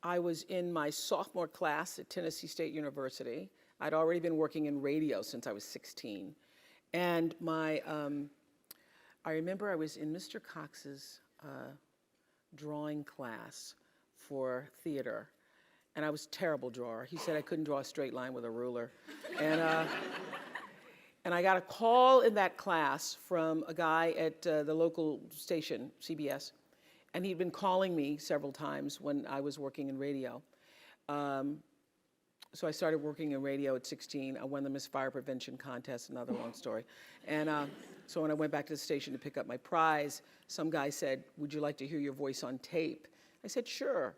I was in my sophomore class at Tennessee State University. I'd already been working in radio since I was 16. And I remember I was in Mr. Cox's drawing class for theater. And I was a terrible drawer. He said I couldn't draw a straight line with a ruler. And I got a call in that class from a guy at the local station, CBS. And he'd been calling me several times when I was working in radio. So I started working in radio at 16. I won the Miss Fire Prevention contest, another long story. And so when I went back to the station to pick up my prize, some guy said, "Would you like to hear your voice on tape?" I said, "Sure."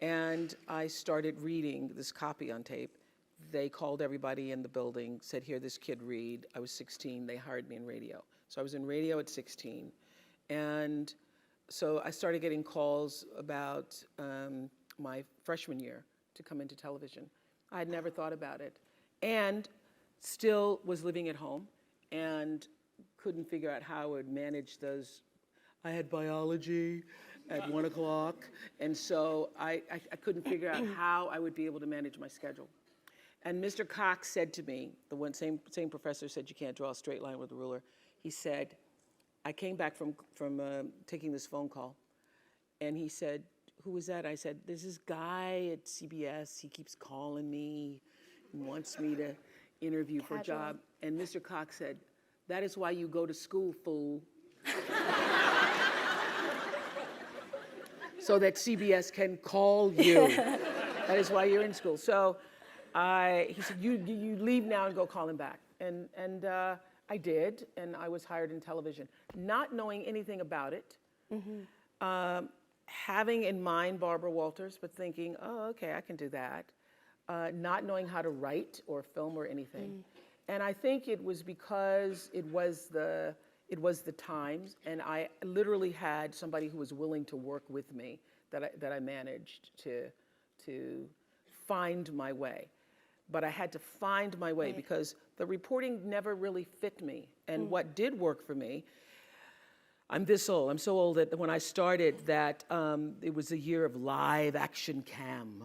And I started reading this copy on tape. They called everybody in the building, said, "Hear this kid read." I was 16, they hired me in radio. So I was in radio at 16. And so I started getting calls about my freshman year to come into television. I had never thought about it. And still was living at home and couldn't figure out how I would manage those. I had biology at 1 o'clock, and so I couldn't figure out how I would be able to manage my schedule. And Mr. Cox said to me, the same professor said you can't draw a straight line with a ruler. He said, I came back from taking this phone call, and he said, "Who was that?" I said, "There's this guy at CBS. He keeps calling me and wants me to interview for a job." And Mr. Cox said, "That is why you go to school, fool." So that CBS can call you. That is why you're in school. So he said, you leave now and go call him back. And I did, and I was hired in television. Not knowing anything about it, having in mind Barbara Walters, but thinking, oh, okay, I can do that. Not knowing how to write or film or anything. And I think it was because it was the times, and I literally had somebody who was willing to work with me that I managed to find my way. But I had to find my way because the reporting never really fit me. And what did work for me, I'm this old. I'm so old that when I started that, it was a year of live action cam.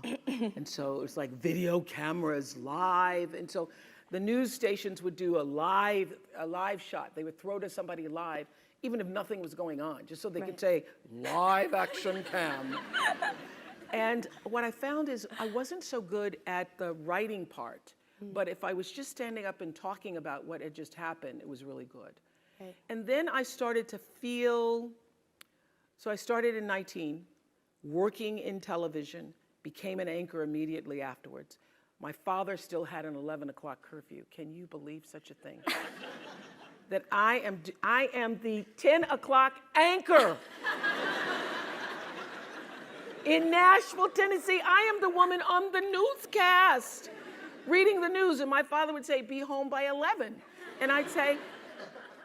And so it was like video cameras live. And so the news stations would do a live shot. They would throw to somebody live, even if nothing was going on, just so they could say, live action cam. And what I found is I wasn't so good at the writing part, but if I was just standing up and talking about what had just happened, it was really good. And then I started to feel, so I started in 19, working in television, became an anchor immediately afterwards. My father still had an 11 o'clock curfew. Can you believe such a thing? That I am the 10 o'clock anchor. In Nashville, Tennessee, I am the woman on the newscast, reading the news, and my father would say, "Be home by 11." And I'd say,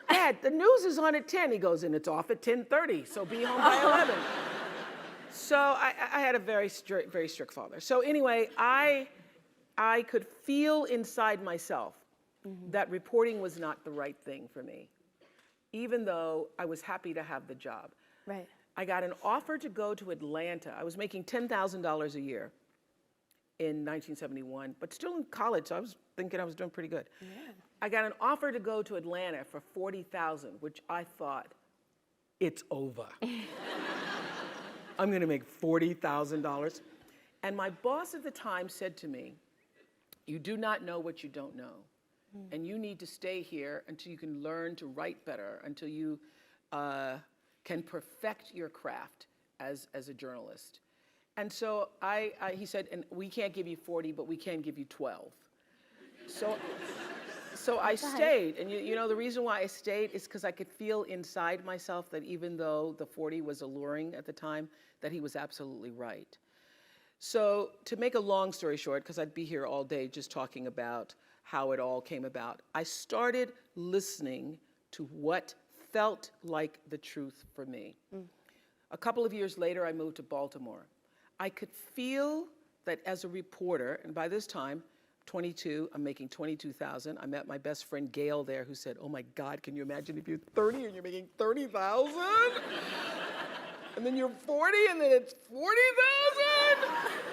"Dad, the news is on at 10. He goes, "And it's off at 10:30, so be home by 11. So I had a very strict father. So anyway, I could feel inside myself that reporting was not the right thing for me, even though I was happy to have the job. Right. I got an offer to go to Atlanta. I was making $10,000 a year in 1971, but still in college, so I was thinking I was doing pretty good. Yeah. I got an offer to go to Atlanta for $40,000, which I thought, it's over. I'm gonna make $40,000. And my boss at the time said to me, "You do not know what you don't know. And you need to stay here until you can learn to write better, until you can perfect your craft as a journalist." And so he said, "And we can't give you 40, but we can give you 12. So I stayed, and you know the reason why I stayed is because I could feel inside myself that even though the 40 was alluring at the time, that he was absolutely right. So to make a long story short, because I'd be here all day just talking about how it all came about, I started listening to what felt like the truth for me. A couple of years later, I moved to Baltimore. I could feel that as a reporter, and by this time, 22, I'm making 22,000. I met my best friend Gail there who said, "Oh my God, can you imagine if you're 30 and you're making 30,000? And then you're 40 and then it's 40,000?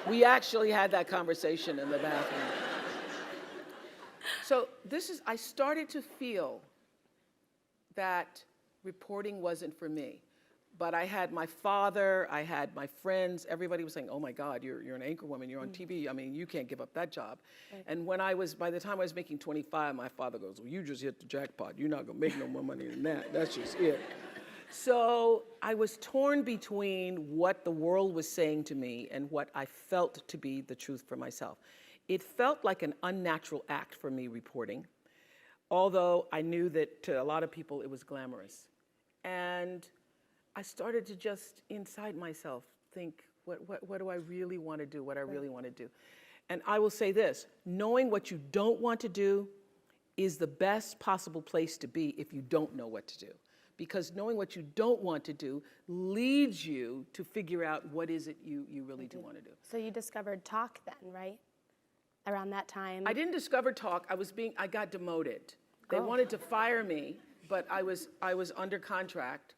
We actually had that conversation in the bathroom. So I started to feel that reporting wasn't for me. But I had my father, I had my friends, everybody was saying, oh my God, you're an anchor woman, you're on TV, I mean, you can't give up that job. Right. And by the time I was making 25, my father goes, well, you just hit the jackpot. You're not gonna make no more money than that. That's just it. So I was torn between what the world was saying to me and what I felt to be the truth for myself. It felt like an unnatural act for me reporting, although I knew that to a lot of people it was glamorous. And I started to just inside myself think, what do I really want to do, what I really want to do. And I will say this, knowing what you don't want to do is the best possible place to be if you don't know what to do. Because knowing what you don't want to do leads you to figure out what is it you really do want to do. So you discovered talk then, right? Around that time? I didn't discover talk, I got demoted. They wanted to fire me, but I was under contract.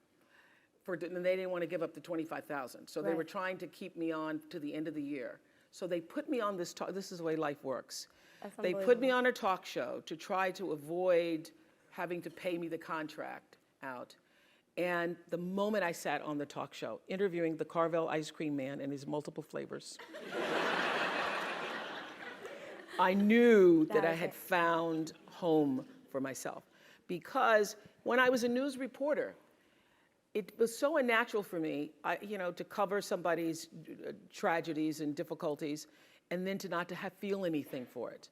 And they didn't want to give up the $25,000. So they were trying to keep me on to the end of the year. So they put me on this talk, this is the way life works. They put me on a talk show to try to avoid having to pay me the contract out. And the moment I sat on the talk show, interviewing the Carvel ice cream man and his multiple flavors, I knew that I had found home for myself. Because when I was a news reporter, it was so unnatural for me, to cover somebody's tragedies and difficulties, and then to not to feel anything for it.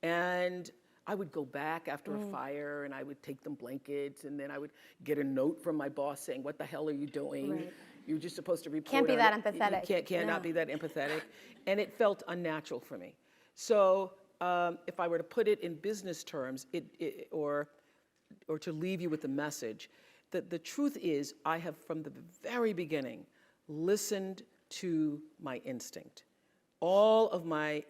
And I would go back after a fire, and I would take them blankets, and then I would get a note from my boss saying, "What the hell are you doing? Right. You're just supposed to report." Can't be that empathetic. You cannot be that empathetic, and it felt unnatural for me. So if I were to put it in business terms, or to leave you with a message. The truth is, I have from the very beginning listened to my instinct. All of my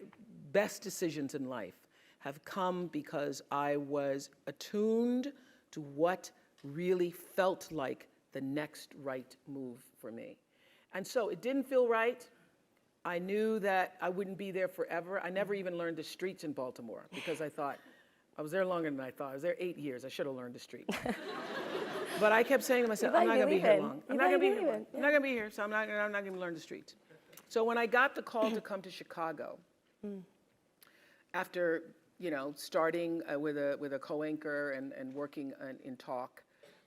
best decisions in life have come because I was attuned to what really felt like the next right move for me. And so it didn't feel right. I knew that I wouldn't be there forever. I never even learned the streets in Baltimore because I thought, I was there longer than I thought. I was there 8 years. I should have learned the streets. But I kept saying to myself, I'm not going to be here long. I'm not going to be here long. I'm not going to be here, so I'm not going to learn the streets. So when I got the call to come to Chicago, after starting with a co-anchor and working in talk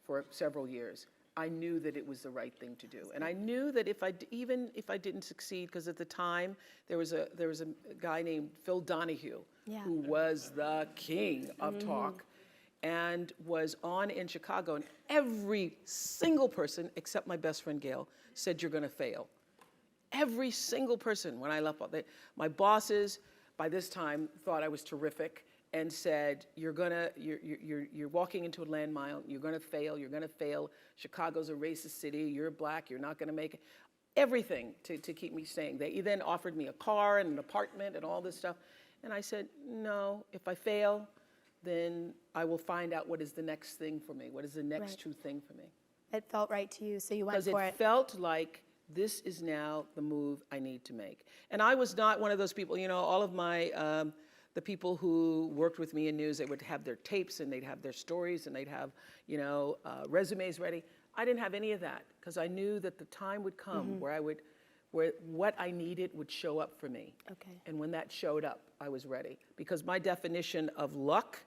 for several years, I knew that it was the right thing to do. And I knew that even if I didn't succeed, because at the time there was a guy named Phil Donahue, who was the king of talk, and was on in Chicago, and every single person, except my best friend Gail, said, you're gonna fail. Every single person, when I left, my bosses, by this time, thought I was terrific, and said, you're walking into a landmine, you're gonna fail, Chicago's a racist city, you're black, you're not gonna make it. Everything to keep me staying. They then offered me a car and an apartment and all this stuff, and I said, no, if I fail, then I will find out what is the next thing for me, what is the next true thing for me. It felt right to you, so you went for it. Because it felt like this is now the move I need to make. And I was not one of those people, all of my, the people who worked with me in news, they would have their tapes and they'd have their stories and they'd have, resumes ready. I didn't have any of that because I knew that the time would come where what I needed would show up for me. Okay. And when that showed up, I was ready. Because my definition of luck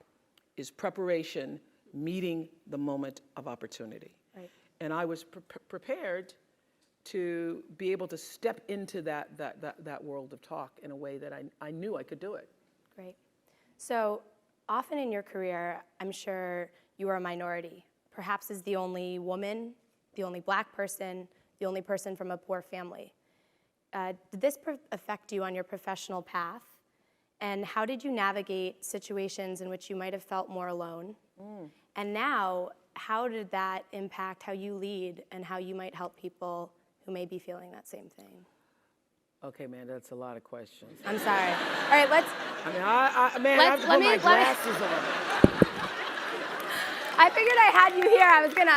is preparation meeting the moment of opportunity. Right. And I was prepared to be able to step into that world of talk in a way that I knew I could do it. Great. So often in your career, I'm sure you were a minority, perhaps as the only woman, the only black person, the only person from a poor family. Did this affect you on your professional path? And how did you navigate situations in which you might have felt more alone? And now, how did that impact how you lead and how you might help people who may be feeling that same thing? Okay, man, that's a lot of questions. I'm sorry. All right, let's... I have to put my glasses on. I figured I had you here. I was gonna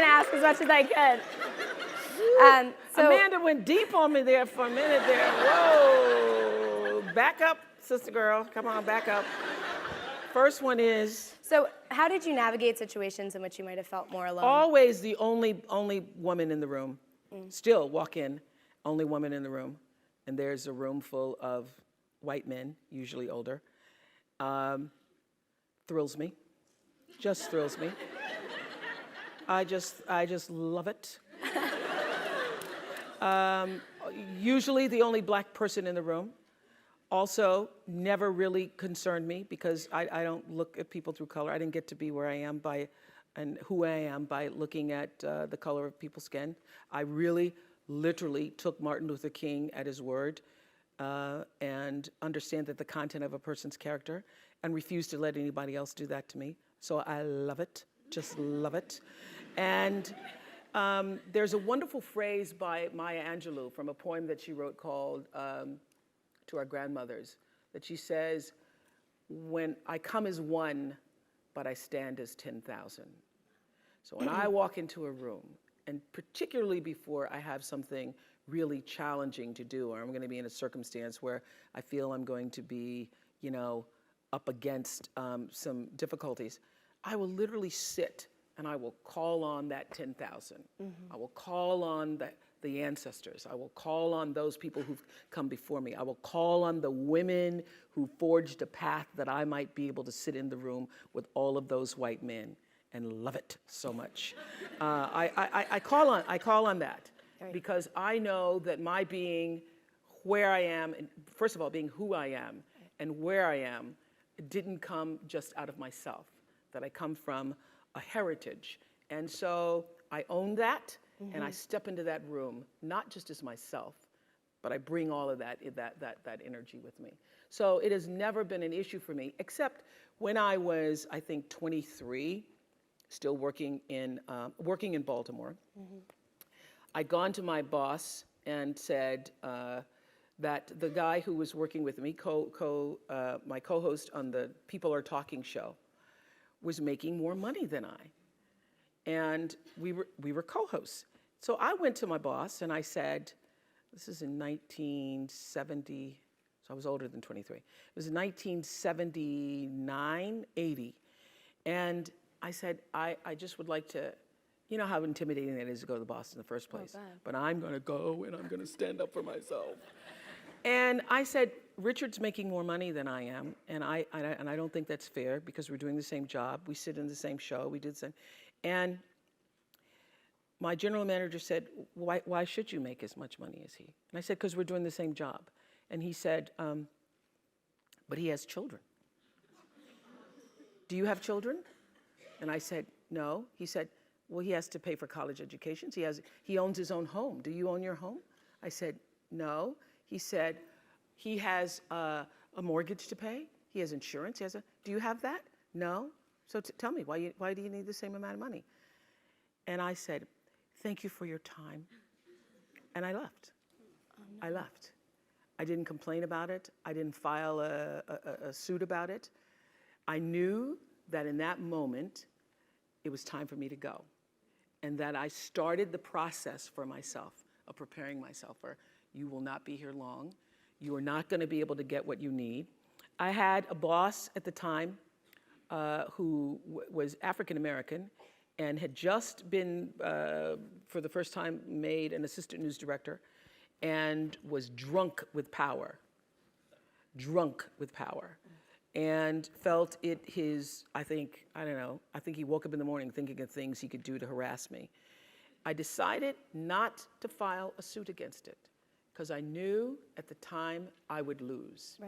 ask as much as I could. So Amanda went deep on me there for a minute there. Whoa. Back up, sister girl. Come on, back up. First one is So how did you navigate situations in which you might have felt more alone? always the only woman in the room. Still walk in, only woman in the room. And there's a room full of white men, usually older. Thrills me. Just thrills me. I just love it. Usually the only black person in the room. Also, never really concerned me because I don't look at people through color. I didn't get to be where I am and who I am by looking at the color of people's skin. I really, literally took Martin Luther King at his word and understand that the content of a person's character and refuse to let anybody else do that to me. So I love it, just love it. And there's a wonderful phrase by Maya Angelou from a poem that she wrote called To Our Grandmothers, that she says, when I come as one, but I stand as 10,000. So when I walk into a room, and particularly before I have something really challenging to do, or I'm going to be in a circumstance where I feel I'm going to be, up against some difficulties, I will literally sit and I will call on that 10,000. I will call on the ancestors. I will call on those people who've come before me. I will call on the women who forged a path that I might be able to sit in the room with all of those white men and love it so much. I call on that because I know that my being where I am, and first of all, being who I am and where I am, didn't come just out of myself, that I come from a heritage. And so I own that, and I step into that room, not just as myself, but I bring all of that energy with me. So it has never been an issue for me, except when I was, I think, 23, still working in Baltimore. I'd gone to my boss and said that the guy who was working with me, my co-host on the People Are Talking show, was making more money than I. And we were co-hosts. So I went to my boss and I said, this is in 1970, so I was older than 23. It was 1979, 80. And I said, I just would like to, you know how intimidating that is to go to the boss in the first place. But I'm gonna go and I'm gonna stand up for myself. And I said, Richard's making more money than I am, and I don't think that's fair because we're doing the same job. We sit in the same show. We did the same. And my general manager said, why should you make as much money as he? And I said, because we're doing the same job. And he said, but he has children. Do you have children? And I said, no. He said, well, he has to pay for college educations. He owns his own home. Do you own your home? I said, no. He said, he has a mortgage to pay. He has insurance. Do you have that? No. So tell me, why do you need the same amount of money? And I said, thank you for your time. And I left. I left. I didn't complain about it. I didn't file a suit about it. I knew that in that moment, it was time for me to go. And that I started the process for myself of preparing myself for, you will not be here long. You are not going to be able to get what you need. I had a boss at the time who was African American and had just been, for the first time, made an assistant news director and was drunk with power, and felt it I think he woke up in the morning thinking of things he could do to harass me. I decided not to file a suit against it because I knew at the time I would lose,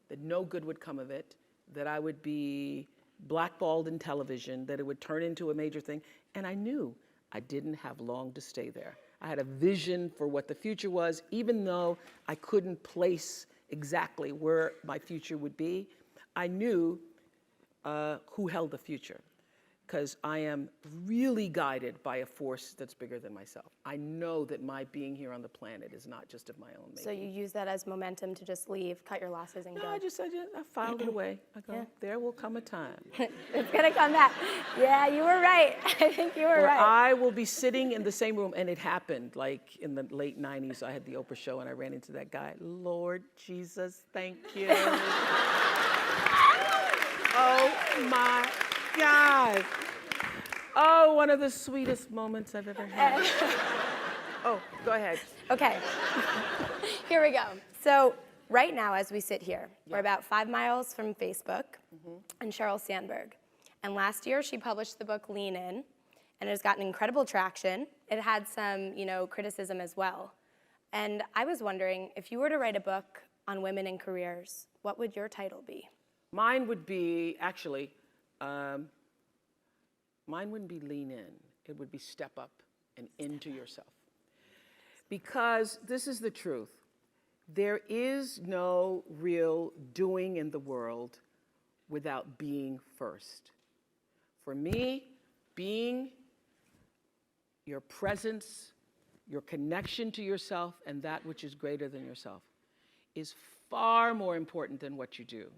that no good would come of it, that I would be blackballed in television, that it would turn into a major thing, and I knew I didn't have long to stay there. I had a vision for what the future was, even though I couldn't place exactly where my future would be. I knew who held the future. because I am really guided by a force that's bigger than myself. I know that my being here on the planet is not just of my own making. So you use that as momentum to just leave, cut your losses, and No, go. I filed it away. I go, Yeah. there will come a time It's gonna come back. Yeah, you were right. I think you were where right. I will be sitting in the same room, and it happened like in the late 90s. I had the Oprah show, and I ran into that guy. Lord Jesus, thank you. Oh my God. Oh, one of the sweetest moments I've ever had. Oh, go ahead. Okay, here we go. So right now, as we sit here, we're Yeah. about 5 miles from Facebook and Sheryl Sandberg. And last year, she published the book Lean In, and it has gotten incredible traction. It had some, criticism as well. And I was wondering, if you were to write a book on women in careers, what would your title be? Mine would be, actually, mine wouldn't be lean in. It would be step up and into yourself. Because this is the truth. There is no real doing in the world without being first. For me, being, your presence, your connection to yourself and that which is greater than yourself is far more important than what you do,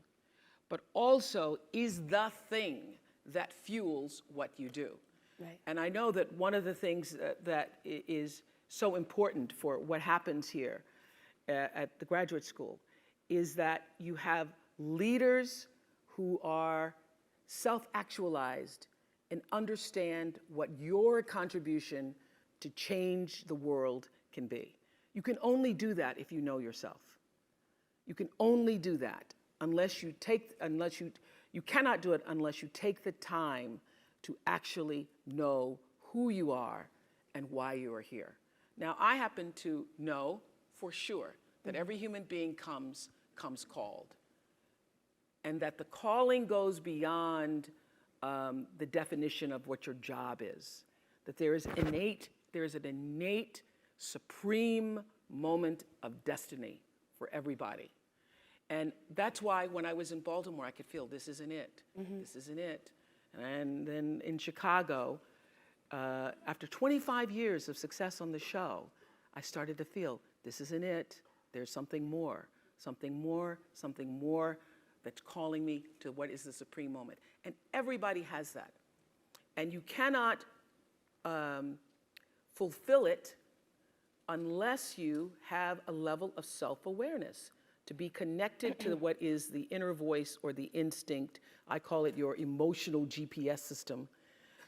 but also is the thing that fuels what you do. Right. And I know that one of the things that is so important for what happens here at the graduate school is that you have leaders who are self-actualized and understand what your contribution to change the world can be. You can only do that if you know yourself. You can only do that you cannot do it unless you take the time to actually know who you are and why you are here. Now, I happen to know for sure that every human being comes called, and that the calling goes beyond the definition of what your job is. That there is an innate, supreme moment of destiny for everybody. And that's why when I was in Baltimore, I could feel this isn't it. This isn't it. And then in Chicago, after 25 years of success on the show, I started to feel this isn't it. There's something more, something more, something more that's calling me to what is the supreme moment. And everybody has that. And you cannot fulfill it unless you have a level of self-awareness, to be connected to what is the inner voice or the instinct. I call it your emotional GPS system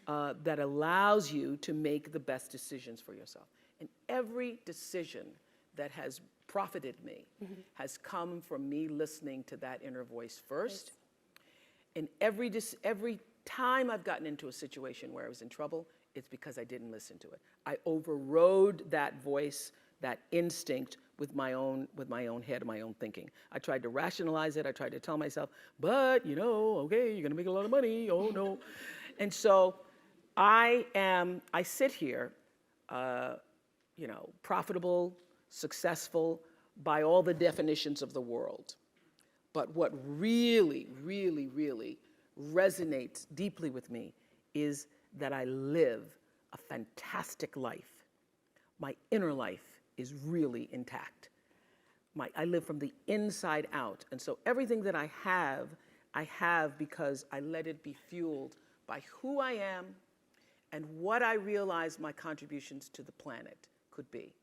that allows you to make the best decisions for yourself. And every decision that has profited me has come from me listening to that inner voice first. And every time I've gotten into a situation where I was in trouble, it's because I didn't listen to it. I overrode that voice, that instinct with my own head, my own thinking. I tried to rationalize it. I tried to tell myself, but okay, you're gonna make a lot of money. Oh no. And so I sit here, profitable, successful by all the definitions of the world. But what really, really, really resonates deeply with me is that I live a fantastic life. My inner life is really intact. I live from the inside out. And so everything that I have because I let it be fueled by who I am and what I realize my contributions to the planet could be.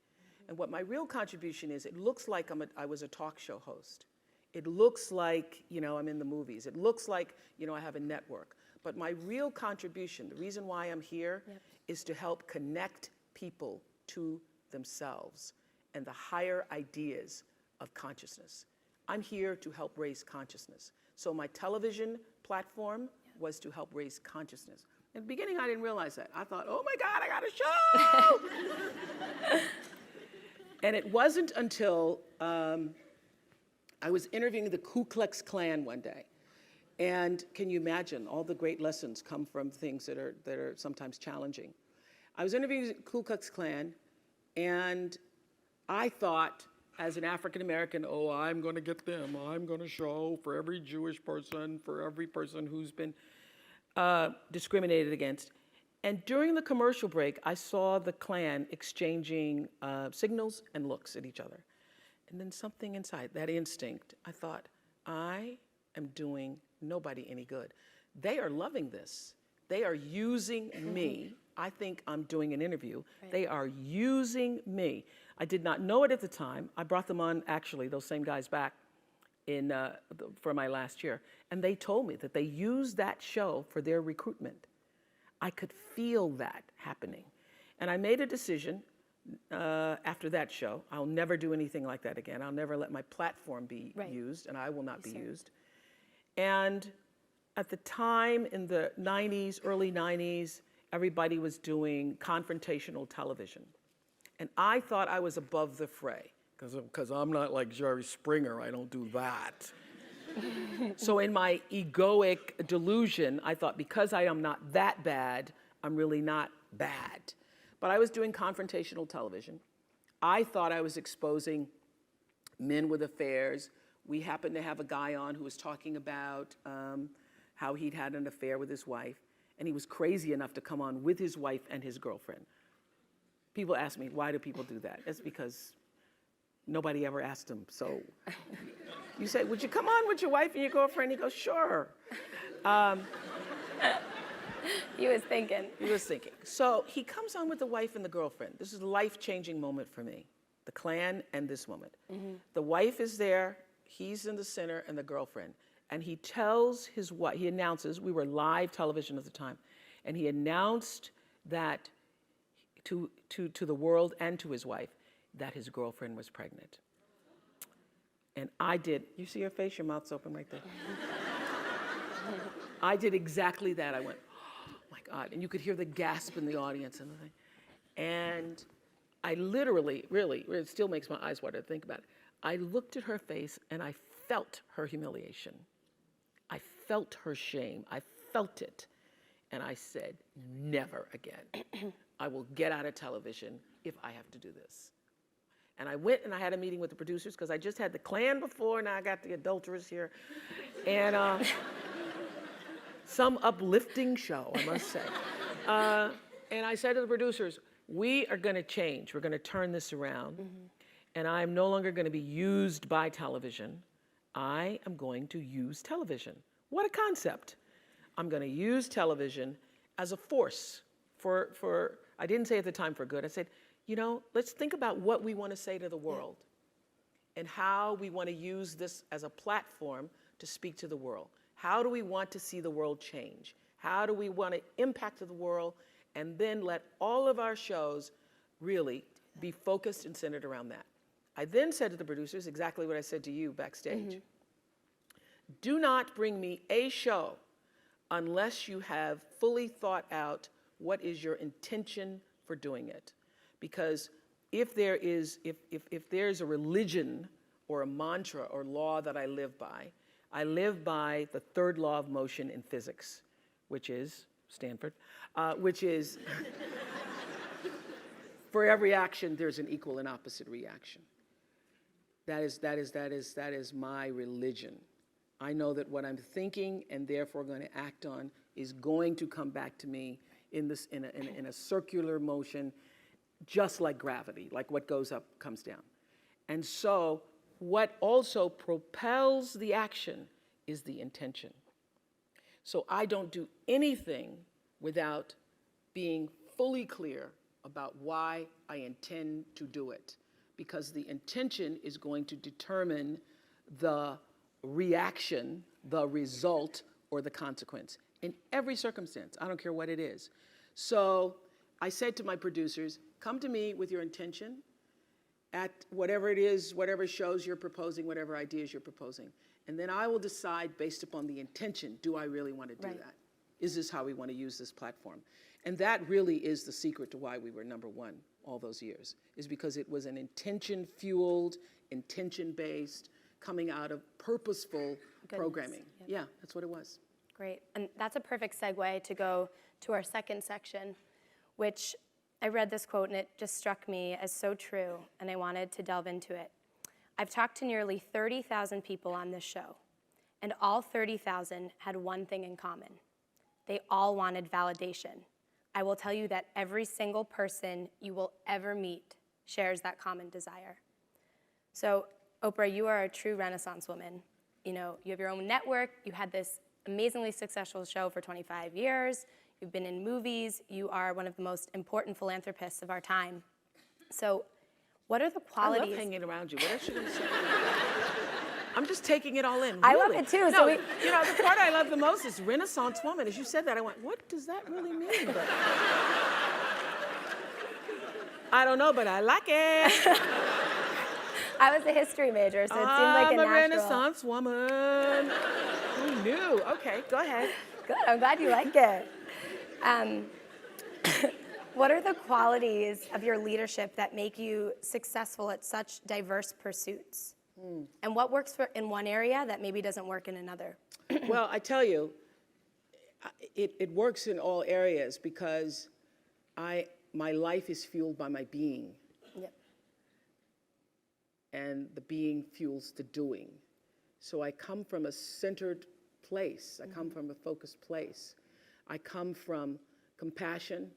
And what my real contribution is, it looks like I was a talk show host. It looks like, I'm in the movies. It looks like, I have a network. But my real contribution, the reason why I'm here, is to help connect people to themselves and the higher ideas of consciousness. I'm here to help raise consciousness. So my television platform was to help raise consciousness. In the beginning, I didn't realize that. I thought, oh my God, I got a show! And it wasn't until I was interviewing the Ku Klux Klan one day. And can you imagine, all the great lessons come from things that are sometimes challenging. I was interviewing the Ku Klux Klan, and I thought, as an African American, oh, I'm going to get them. I'm going to show for every Jewish person, for every person who's been. discriminated against. And during the commercial break, I saw the Klan exchanging signals and looks at each other. And then something inside, that instinct, I thought, I am doing nobody any good. They are loving this. They are using me. I think I'm doing an interview. Right. They are using me. I did not know it at the time. I brought them on, actually, those same guys back for my last year. And they told me that they used that show for their recruitment. I could feel that happening. And I made a decision after that show. I'll never do anything like that again. I'll never let my platform be used, and I will not be used. And at the time in the 90s, early 90s, everybody was doing confrontational television. And I thought I was above the fray, because I'm not like Jerry Springer, I don't do that. So in my egoic delusion, I thought because I am not that bad, I'm really not bad. But I was doing confrontational television. I thought I was exposing men with affairs. We happened to have a guy on who was talking about how he'd had an affair with his wife, and he was crazy enough to come on with his wife and his girlfriend. People ask me, why do people do that? It's because nobody ever asked him. So you say, would you come on with your wife and your girlfriend? He goes, sure. He was thinking. He was thinking. So he comes on with the wife and the girlfriend. This is a life-changing moment for me, the Klan and this moment. Mm-hmm. The wife is there, he's in the center, and the girlfriend. And he tells his wife, he announces, we were live television at the time, and he announced that to the world and to his wife that his girlfriend was pregnant. And I did, you see your face, your mouth's open right there. I did exactly that. I went, oh my God. And you could hear the gasp in the audience and the thing. And I literally, really, it still makes my eyes water to think about it. I looked at her face and I felt her humiliation. I felt her shame. I felt it. And I said, never again. I will get out of television if I have to do this. And I went and I had a meeting with the producers because I just had the Klan before, now I got the adulterers here. And some uplifting show, I must say. And I said to the producers, we are going to change. We're going to turn this around. Mm-hmm. And I'm no longer going to be used by television. I am going to use television. What a concept. I'm going to use television as a force for, I didn't say at the time for good. I said, you know, let's think about what we want to say to the world and how we want to use this as a platform to speak to the world. How do we want to see the world change? How do we want to impact the world? And then let all of our shows really be focused and centered around that. I then said to the producers exactly what I said to you backstage. Mm-hmm. Do not bring me a show unless you have fully thought out what is your intention for doing it. Because if there's a religion or a mantra or law that I live by the third law of motion in physics, which is Stanford, which is for every action there's an equal and opposite reaction. That is my religion. I know that what I'm thinking and therefore going to act on is going to come back to me in a circular motion, just like gravity, like what goes up comes down. And so what also propels the action is the intention. So I don't do anything without being fully clear about why I intend to do it, because the intention is going to determine the reaction, the result, or the consequence in every circumstance. I don't care what it is. So I said to my producers, come to me with your intention at whatever it is, whatever shows you're proposing, whatever ideas you're proposing. And then I will decide based upon the intention, do I really want to do that? Is this how we want to use this platform? And that really is the secret to why we were #1 all those years, is because it was an intention-fueled, intention-based, coming out of purposeful programming. Yep. Yeah, that's what it was. Great, and that's a perfect segue to go to our second section, which I read this quote and it just struck me as so true, and I wanted to delve into it. I've talked to nearly 30,000 people on this show, and all 30,000 had one thing in common. They all wanted validation. I will tell you that every single person you will ever meet shares that common desire. So, Oprah, you are a true Renaissance woman. You know, you have your own network. You had this amazingly successful show for 25 years. You've been in movies. You are one of the most important philanthropists of our time. So, what are the qualities? I love hanging around you. What else you gonna say? I'm just taking it all in. Really. I love it too. No, So you know, the part I love the most is Renaissance woman. As you said that, I went, what does that really mean? But I don't know, but I like it. I was a history major, so it seemed like a natural. I'm a Renaissance woman. Who knew? Okay, go ahead. Good, I'm glad you like it. What are the qualities of your leadership that make you successful at such diverse pursuits? And what works in one area that maybe doesn't work in another? Well, I tell you, it works in all areas because my life is fueled by my being. Yep. And the being fuels the doing. So I come from a centered place. I come from a focused place. I come from compassion.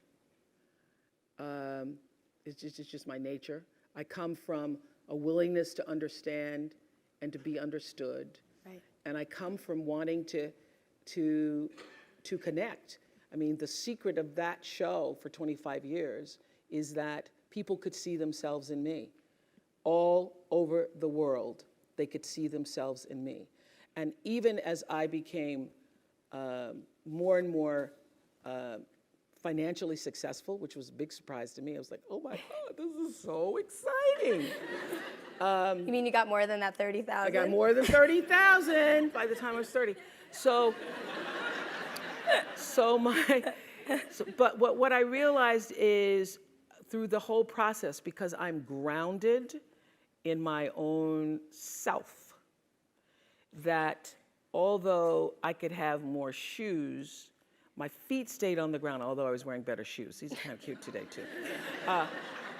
It's just my nature. I come from a willingness to understand and to be understood. Right. And I come from wanting to connect. I mean, the secret of that show for 25 years is that people could see themselves in me. All over the world, they could see themselves in me. And even as I became more and more financially successful, which was a big surprise to me, I was like, oh my God, this is so exciting. You mean you got more than that 30,000? I got more than 30,000 by the time I was 30. But what I realized is through the whole process, because I'm grounded in my own self, that although I could have more shoes, my feet stayed on the ground, although I was wearing better shoes. These are kind of cute today, too.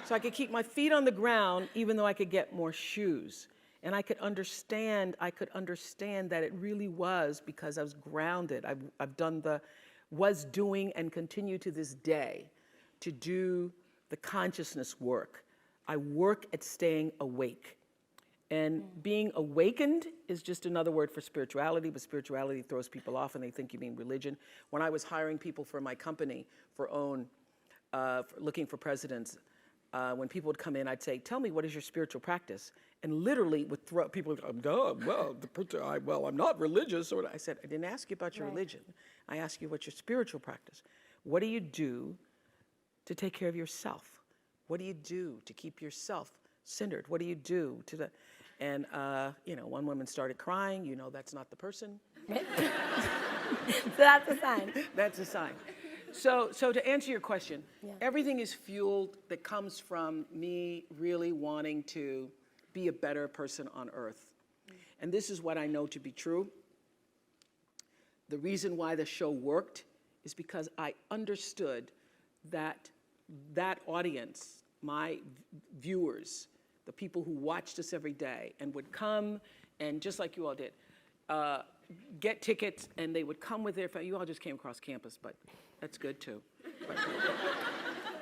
So I could keep my feet on the ground, even though I could get more shoes. And I could understand that it really was because I was grounded. Was doing and continue to this day to do the consciousness work. I work at staying awake. And being awakened is just another word for spirituality, but spirituality throws people off and they think you mean religion. When I was hiring people for my company for looking for presidents, when people would come in, I'd say, tell me, what is your spiritual practice? And literally would throw, people would go, I'm not religious. Or I said, I didn't ask you about your religion. I asked you what's your spiritual practice. What do you do to take care of yourself? What do you do to keep yourself centered? What do you do to and one woman started crying, that's not the person. So that's a sign. That's a sign. So to answer your question, everything is fueled that comes from me really wanting to be a better person on earth. And this is what I know to be true. The reason why the show worked is because I understood that audience, my viewers, the people who watched us every day and would come and just like you all did, get tickets and they would come with their family. You all just came across campus, but that's good too.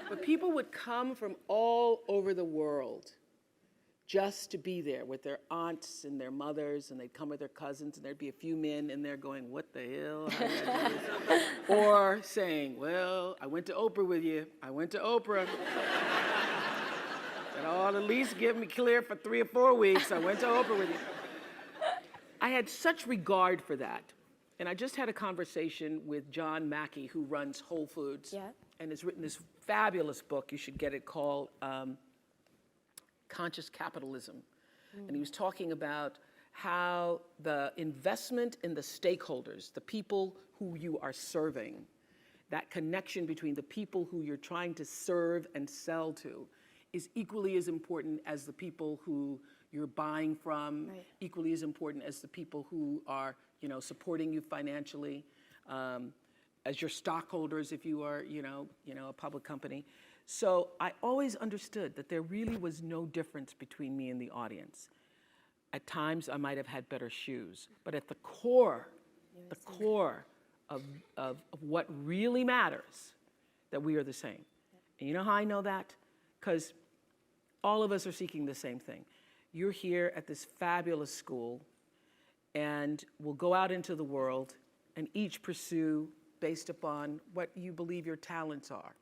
But people would come from all over the world just to be there with their aunts and their mothers, and they'd come with their cousins, and there'd be a few men in there going, what the hell? How did I do this? Or saying, well, I went to Oprah with you. I went to Oprah. And all at least give me clear for 3 or 4 weeks. I went to Oprah with you. I had such regard for that. And I just had a conversation with John Mackey, who runs Whole Foods, and has written this fabulous book. You should get it, called Conscious Capitalism. And he was talking about how the investment in the stakeholders, the people who you are serving, that connection between the people who you're trying to serve and sell to, is equally as important as the people who you're buying from, equally as important as the people who are, supporting you financially, as your stockholders if you are, a public company. So I always understood that there really was no difference between me and the audience. At times I might have had better shoes, but at the core of what really matters, that we are the same. And you know how I know that? Because all of us are seeking the same thing. You're here at this fabulous school, and we'll go out into the world and each pursue based upon what you believe your talents are,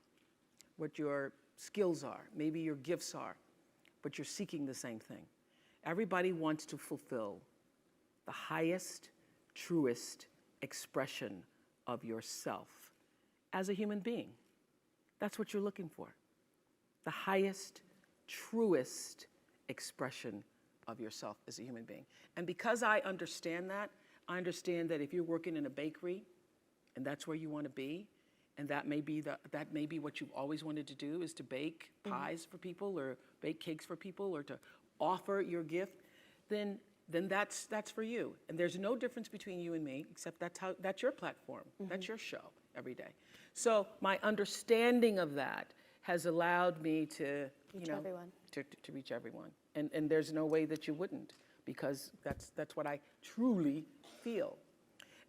what your skills are, maybe your gifts are, but you're seeking the same thing. Everybody wants to fulfill the highest, truest expression of yourself as a human being. That's what you're looking for. The highest, truest expression of yourself as a human being. And because I understand that if you're working in a bakery and that's where you want to be, and that may be what you've always wanted to do, is to bake pies for people or bake cakes for people or to offer your gift, then that's for you. And there's no difference between you and me, except that's your platform. That's your show every day. So my understanding of that has allowed me to to reach everyone. And there's no way that you wouldn't, because that's what I truly feel.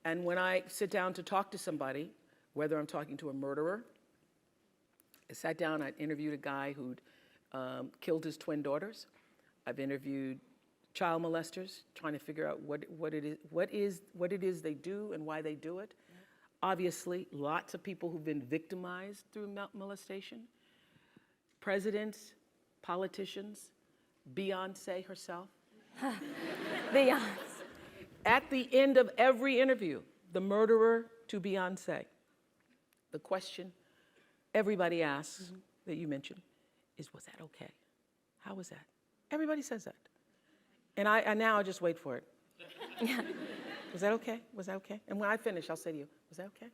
And when I sit down to talk to somebody, whether I'm talking to a murderer, I sat down, I interviewed a guy who'd killed his twin daughters. I've interviewed child molesters, trying to figure out what it is they do and why they do it. Obviously, lots of people who've been victimized through molestation. Presidents, politicians, Beyonce herself. Beyonce. At the end of every interview, the murderer to Beyonce, the question everybody asks that you mentioned is, was that okay? How was that? Everybody says that. And now I just wait for it. Was that okay? Was that okay? And when I finish, I'll say to you, was that okay?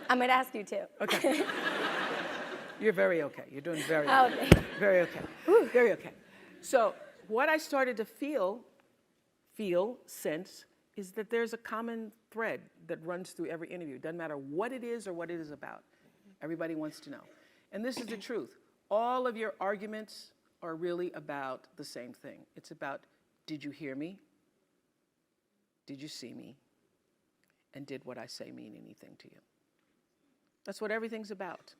I'm going to ask you too. Okay. You're very okay. You're doing very okay. Okay. Very okay. Very okay. So what I started to sense, is that there's a common thread that runs through every interview. It doesn't matter what it is or what it is about. Everybody wants to know. And this is the truth. All of your arguments are really about the same thing. It's about, did you hear me? Did you see me? And did what I say mean anything to you? That's what everything's about.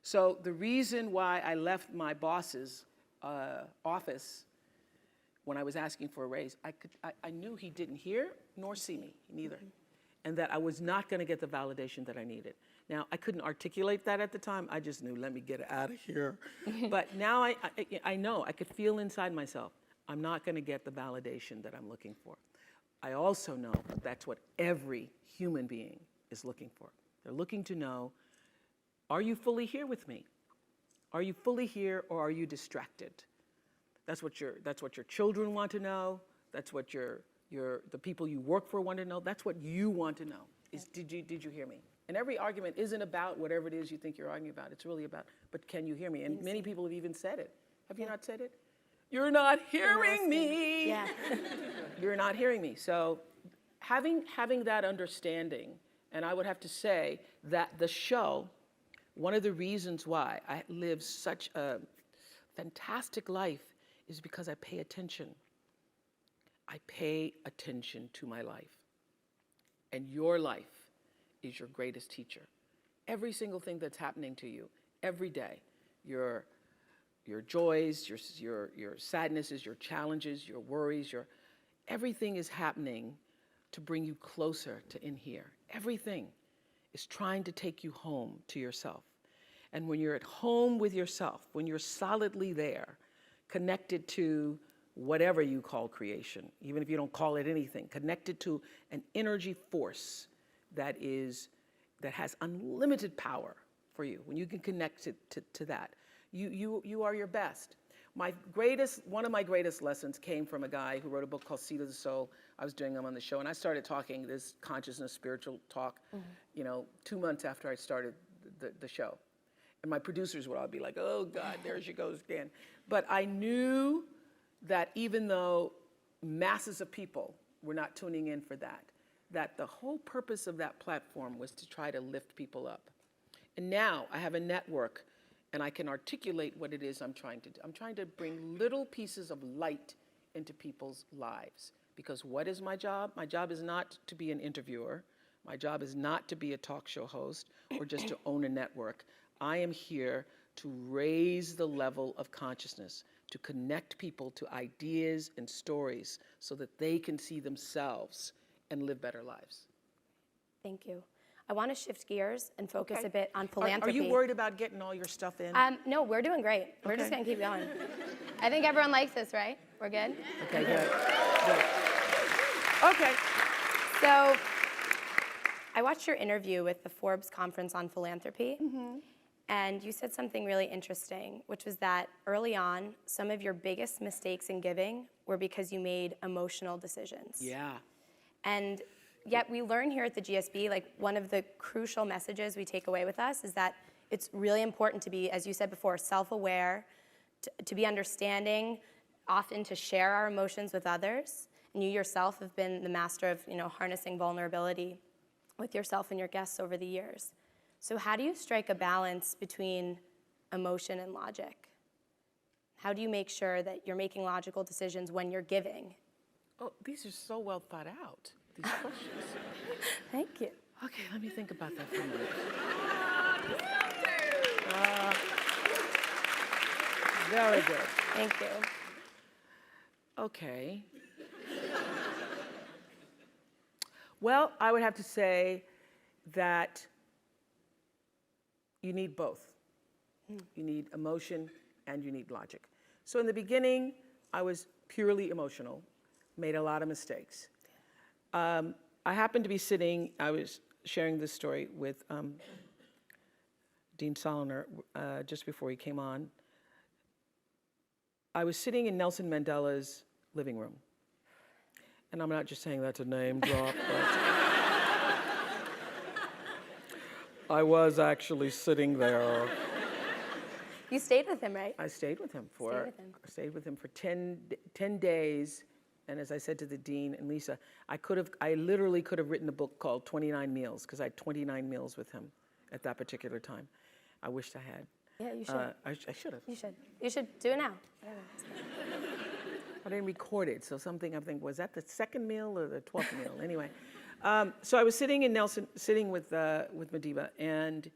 So the reason why I left my boss's office when I was asking for a raise, I knew he didn't hear nor see me, neither. And that I was not going to get the validation that I needed. Now, I couldn't articulate that at the time. I just knew, let me get out of here. But now I know, I could feel inside myself, I'm not going to get the validation that I'm looking for. I also know that's what every human being is looking for. They're looking to know, are you fully here with me? Are you fully here, or are you distracted? That's what your children want to know. That's what the people you work for want to know. That's what you want to know, is did you hear me? And every argument isn't about whatever it is you think you're arguing about. It's really about, but can you hear me? And many people have even said it. Have you not said it? You're not hearing me. Yeah. You're not hearing me. So having that understanding, and I would have to say that the show, one of the reasons why I live such a fantastic life is because I pay attention. I pay attention to my life. And your life is your greatest teacher. Every single thing that's happening to you, every day, your joys, your sadnesses, your challenges, your worries, everything is happening to bring you closer to in here. Everything is trying to take you home to yourself. And when you're at home with yourself, when you're solidly there, connected to whatever you call creation, even if you don't call it anything, connected to an energy force that has unlimited power for you. When you can connect to that, you are your best. One of my greatest lessons came from a guy who wrote a book called Seed of the Soul. I was doing them on the show, and I started talking this consciousness, spiritual talk, 2 months after I started the show. And my producers would all be like, oh God, there she goes again. But I knew that even though masses of people were not tuning in for that the whole purpose of that platform was to try to lift people up. And now I have a network, and I can articulate what it is I'm trying to do. I'm trying to bring little pieces of light into people's lives, Because what is my job? My job is not to be an interviewer. My job is not to be a talk show host or just to own a network. I am here to raise the level of consciousness, to connect people to ideas and stories so that they can see themselves and live better lives. Thank you. I want to shift gears and focus Okay. a bit on Are philanthropy. you worried about getting all your stuff in? No, we're doing great. We're just Okay. going to keep going. I think everyone likes this, right? We're good? Okay, good. Good. Okay. So I watched your interview with the Forbes Conference on Philanthropy, and you said something really interesting, which was that early on, some of your biggest mistakes in giving were because you made emotional decisions. Yeah. And yet we learn here at the GSB, like one of the crucial messages we take away with us is that it's really important to be, as you said before, self-aware, to be understanding, often to share our emotions with others. And you yourself have been the master of, harnessing vulnerability with yourself and your guests over the years. So how do you strike a balance between emotion and logic? How do you make sure that you're making logical decisions when you're giving? Oh, these are so well thought out, these questions. Thank you. Okay, let me think about that for a minute. Very good. Thank you. Okay. Well, I would have to say that you need both. You need emotion and you need logic. So in the beginning, I was purely emotional, made a lot of mistakes. I happened to be sitting, I was sharing this story with Dean Soloner just before he came on. I was sitting in Nelson Mandela's living room. And I'm not just saying that to name drop, but I was actually sitting there. You stayed with him, right? I stayed with him for Stayed with him. 10 days. And as I said to the dean and Lisa, I literally could have written a book called 29 Meals because I had 29 meals with him at that particular time. I wished I had. Yeah, you should. I should have. You should. You should do it now. I didn't record it, so something I think, was that the second meal or the 12th meal? Anyway, so I was sitting in Nelson, sitting with Madiba, and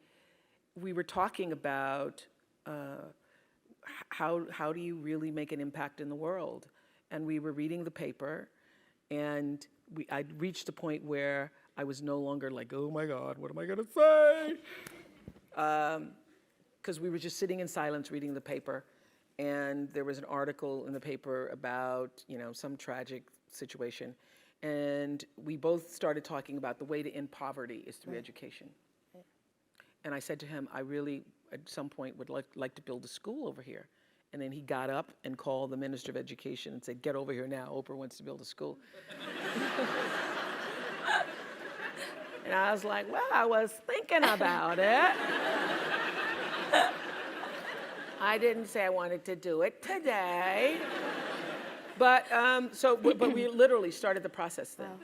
we were talking about how do you really make an impact in the world? And we were reading the paper, and I'd reached a point where I was no longer like, oh my God, what am I gonna say? Because we were just sitting in silence reading the paper, and there was an article in the paper about, some tragic situation. And we both started talking about the way to end poverty is through education. And I said to him, I really, at some point, would like to build a school over here. And then he got up and called the Minister of Education and said, get over here now, Oprah wants to build a school. And I was like, well, I was thinking about it. I didn't say I wanted to do it today. But we literally started the process then. Wow.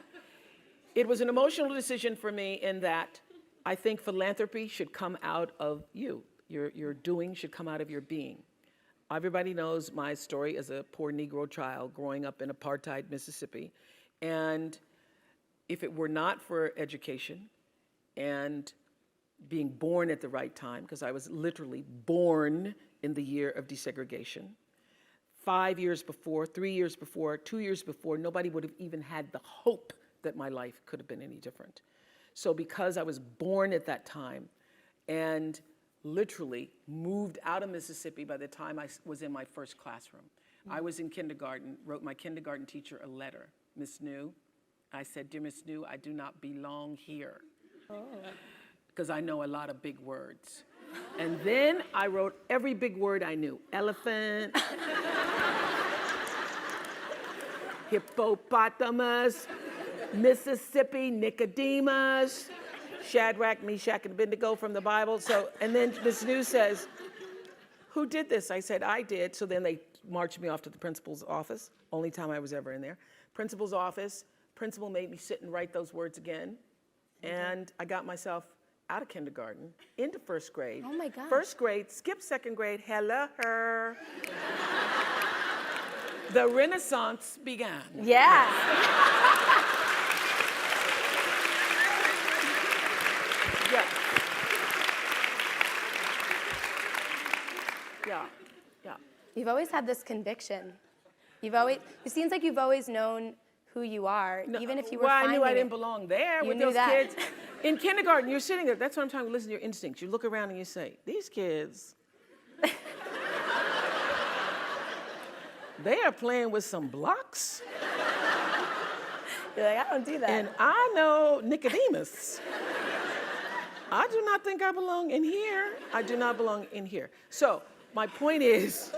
It was an emotional decision for me in that I think philanthropy should come out of you. Your doing should come out of your being. Everybody knows my story as a poor Negro child growing up in apartheid Mississippi. And if it were not for education and being born at the right time, because I was literally born in the year of desegregation, 5 years before, 3 years before, 2 years before, nobody would have even had the hope that my life could have been any different. So because I was born at that time and literally moved out of Mississippi by the time I was in my first classroom. I was in kindergarten, wrote my kindergarten teacher a letter, Miss New. I said, dear Miss New, I do not belong here. Because I know a lot of big words. And then I wrote every big word I knew. Elephant, hippopotamus, Mississippi, Nicodemus, Shadrach, Meshach, and Abednego from the Bible. So, and then Miss New says, who did this? I said, I did. So then they marched me off to the principal's office. Only time I was ever in there. Principal's office. Principal made me sit and write those words again. And I got myself out of kindergarten, into first grade. Oh my God. First grade, skipped second grade, hello her. The Renaissance began. Yeah. Yeah. Yeah. Yeah. You've always had this conviction. It seems like you've always known who you are, No, even if you were well, I finding knew I it. didn't belong there You with knew those that. kids. In kindergarten, you're sitting there. That's what I'm talking about. Listen to your instincts. You look around and you say, these kids, they are playing with some blocks. You're like, I don't do that. And I know Nicodemus. I do not think I belong in here. I do not belong in here. So my point is,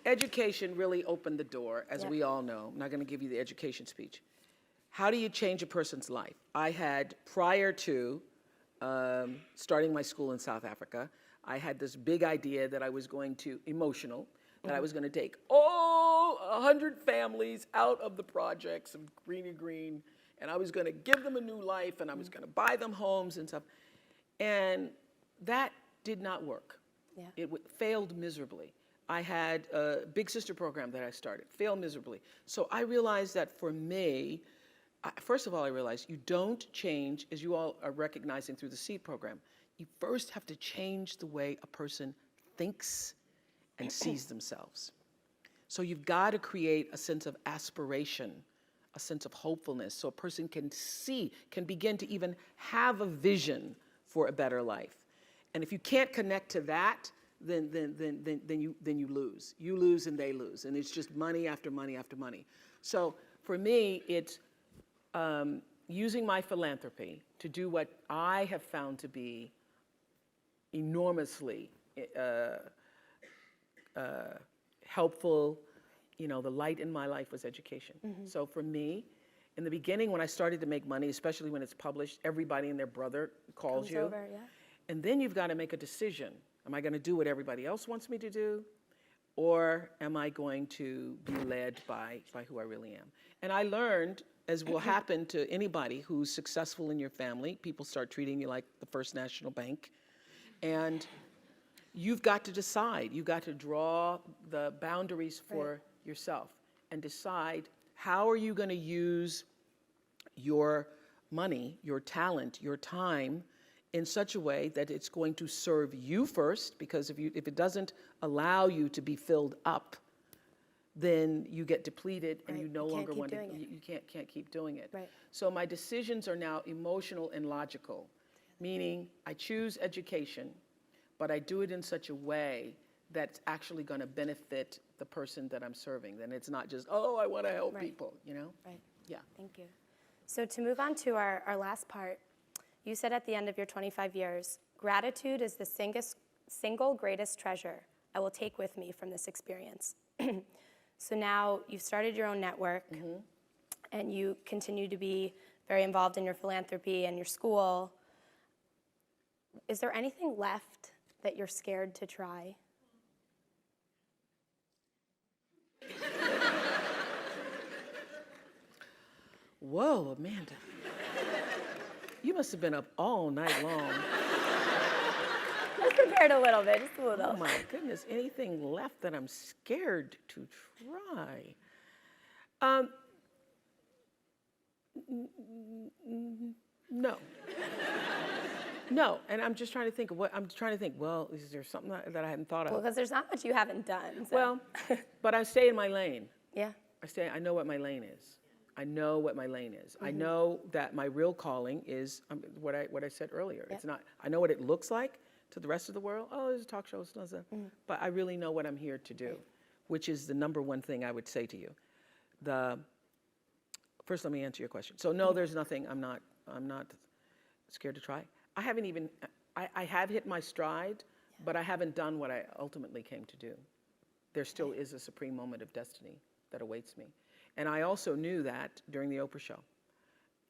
education really opened the door, as we all know. I'm not going to give you the education speech. How do you change a person's life? I had, prior to starting my school in South Africa, I had this big idea that I was going to, that I was going to take all 100 families out of the projects of Green, and I was going to give them a new life, and I was going to buy them homes and stuff. And that did not work. Yeah. It failed miserably. I had a big sister program that I started, failed miserably. So I realized that for me, first of all, I realized you don't change, as you all are recognizing through the SEED program, you first have to change the way a person thinks and sees themselves. So you've got to create a sense of aspiration, a sense of hopefulness, so a person can begin to even have a vision for a better life. And if you can't connect to that, then you lose. You lose and they lose. And it's just money after money after money. So for me, it's using my philanthropy to do what I have found to be enormously helpful. You know, the light in my life was education. So for me, in the beginning, when I started to make money, especially when it's published, everybody and their brother calls you. Over, yeah. And then you've got to make a decision. Am I going to do what everybody else wants me to do? Or am I going to be led by who I really am? And I learned, as will happen to anybody who's successful in your family, people start treating you like the First National Bank. And you've got to decide. You've got to draw the boundaries for yourself and decide how are you going to use your money, your talent, your time in such a way that it's going to serve you first, because if it doesn't allow you to be filled up, then you get depleted and you no longer want to, you can't keep doing it. Right. So my decisions are now emotional and logical, meaning I choose education, but I do it in such a way that's actually going to benefit the person that I'm serving. Then it's not just, oh, I want to help people, you know? Right. Yeah. Thank you. So to move on to our last part, you said at the end of your 25 years, gratitude is the single greatest treasure I will take with me from this experience. So now you've started your own network, and you continue to be very involved in your philanthropy and your school. Is there anything left that you're scared to try? Whoa, Amanda. You must have been up all night long. I prepared a little bit, just a little. Oh my goodness, anything left that I'm scared to try? No. No, and I'm just trying to think of well, is there something that I hadn't thought of? Well, because there's not much you haven't done. So. Well, but I stay in my lane. Yeah. I know what my lane is. I know what my lane is. I know that my real calling is what I said earlier. It's not, I know what it looks like to the rest of the world. Oh, there's a talk show, but I really know what I'm here to do, which is the number one thing I would say to you. First, let me answer your question. So no, there's nothing I'm not scared to try. I haven't even, I have hit my stride, but I haven't done what I ultimately came to do. There still is a supreme moment of destiny that awaits me. And I also knew that during the Oprah show.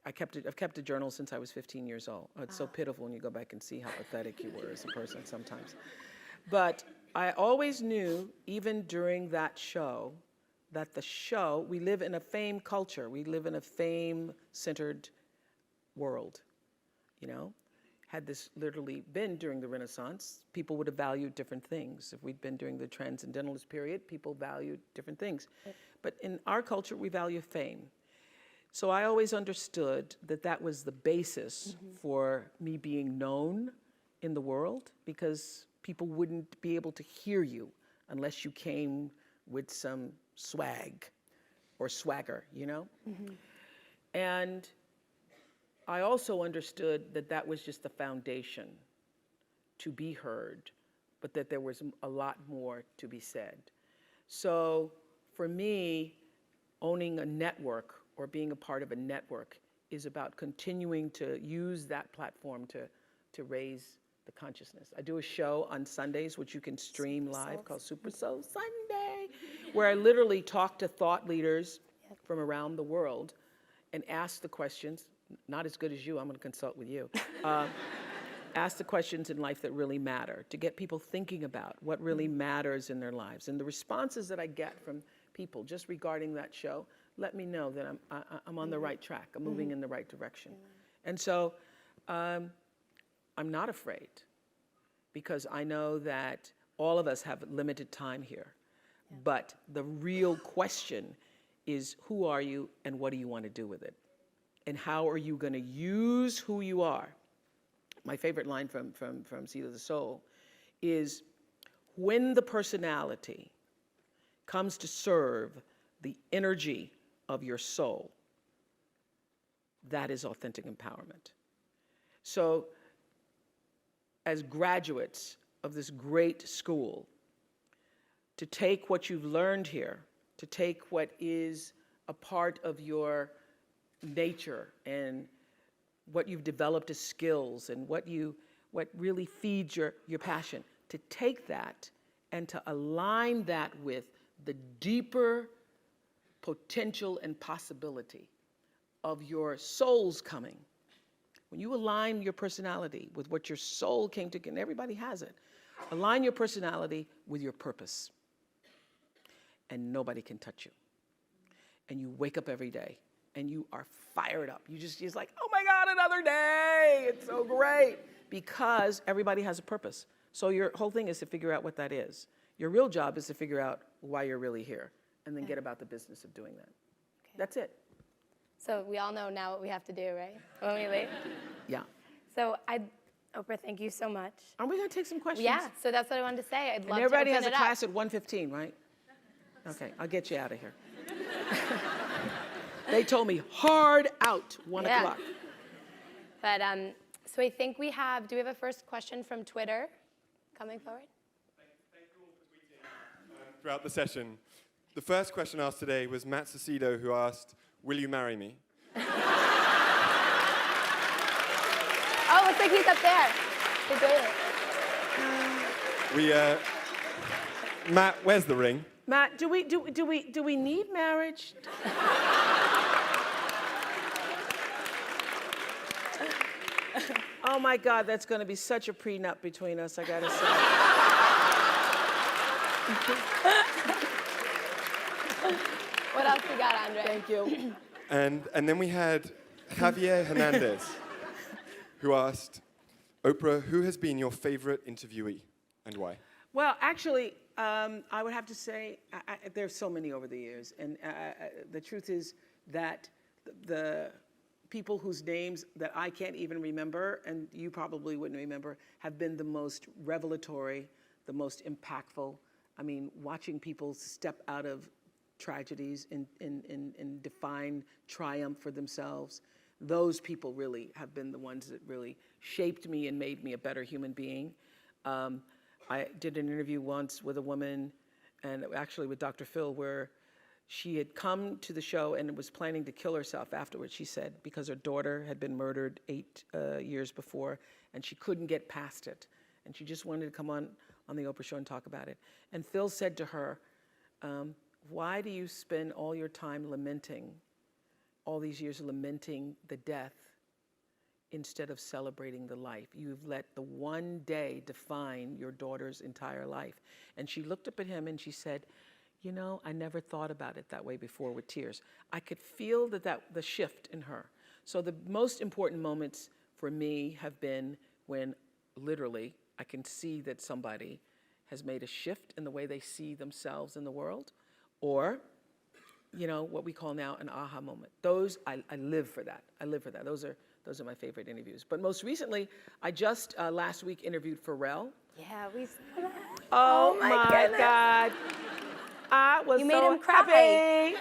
I've kept a journal since I was 15 years old. Oh, it's so pitiful when you go back and see how pathetic you were as a person sometimes. But I always knew, even during that show, that we live in a fame culture. We live in a fame-centered world, you know? had this literally been during the Renaissance, people would have valued different things. If we'd been during the Transcendentalist period, people valued different things. But in our culture, we value fame. So I always understood that that was the basis for me being known in the world, because people wouldn't be able to hear you unless you came with some swag or swagger, you know? And I also understood that that was just the foundation to be heard, but that there was a lot more to be said. So for me, owning a network or being a part of a network is about continuing to use that platform to raise the consciousness. I do a show on Sundays, which you can stream live, called Super Soul Sunday, where I literally talk to thought leaders from around the world and ask the questions. Not as good as you, I'm gonna consult with you. Ask the questions in life that really matter, to get people thinking about what really matters in their lives. And the responses that I get from people just regarding that show let me know that I'm on the right track, I'm moving in the right direction. And so I'm not afraid, because I know that all of us have limited time here. But the real question is, who are you and what do you want to do with it? And how are you going to use who you are? My favorite line from Seed of the Soul is, when the personality comes to serve the energy of your soul, that is authentic empowerment. So as graduates of this great school, to take what you've learned here, to take what is a part of your nature and what you've developed as skills and what really feeds your passion, to take that and to align that with the deeper potential and possibility of your soul's coming. When you align your personality with what your soul came to, and everybody has it, align your personality with your purpose, and nobody can touch you. And you wake up every day and you are fired up. You're just like, oh my God, another day. It's so great. Because everybody has a purpose. So your whole thing is to figure out what that is. Your real job is to figure out why you're really here, and then get about the business of doing that. That's it. So we all know now what we have to do, right? When we leave? Yeah. So Oprah, thank you so much. Are we gonna take some questions? Yeah, so that's what I wanted to say. I'd love And everybody to has open a it up. class at 1:15, right? Okay, I'll get you out of here. They told me hard out, 1 o'clock. But so I think do we have a first question from Twitter coming forward? Thank you all for tweeting throughout the session. The first question asked today was Matt Cecido, who asked, will you marry me? Oh, looks like he's up there. He's waiting. Matt, where's the ring? Matt, do we need marriage? Oh my God, that's going to be such a prenup between us, I gotta say. What else you got, Andre? Thank you. And then we had Javier Hernandez, who asked, Oprah, who has been your favorite interviewee and why? Well, actually, I would have to say there's so many over the years, and the truth is that the people whose names that I can't even remember, and you probably wouldn't remember, have been the most revelatory, the most impactful. I mean, watching people step out of tragedies and define triumph for themselves, those people really have been the ones that really shaped me and made me a better human being. I did an interview once with a woman, and actually with Dr. Phil, where she had come to the show and was planning to kill herself afterwards, she said, because her daughter had been murdered 8 years before, and she couldn't get past it. And she just wanted to come on the Oprah show and talk about it. And Phil said to her, why do you spend all your time lamenting, all these years lamenting the death, instead of celebrating the life? You've let the one day define your daughter's entire life. And she looked up at him and she said, you know, I never thought about it that way before, with tears. I could feel the shift in her. So the most important moments for me have been when literally I can see that somebody has made a shift in the way they see themselves in the world, or, you know, what we call now an aha moment. Those, I live for that. I live for that. Those are my favorite interviews. But most recently, I just last week interviewed Pharrell. Yeah, we saw that. Oh my my goodness. God. I was You made so him cry. happy.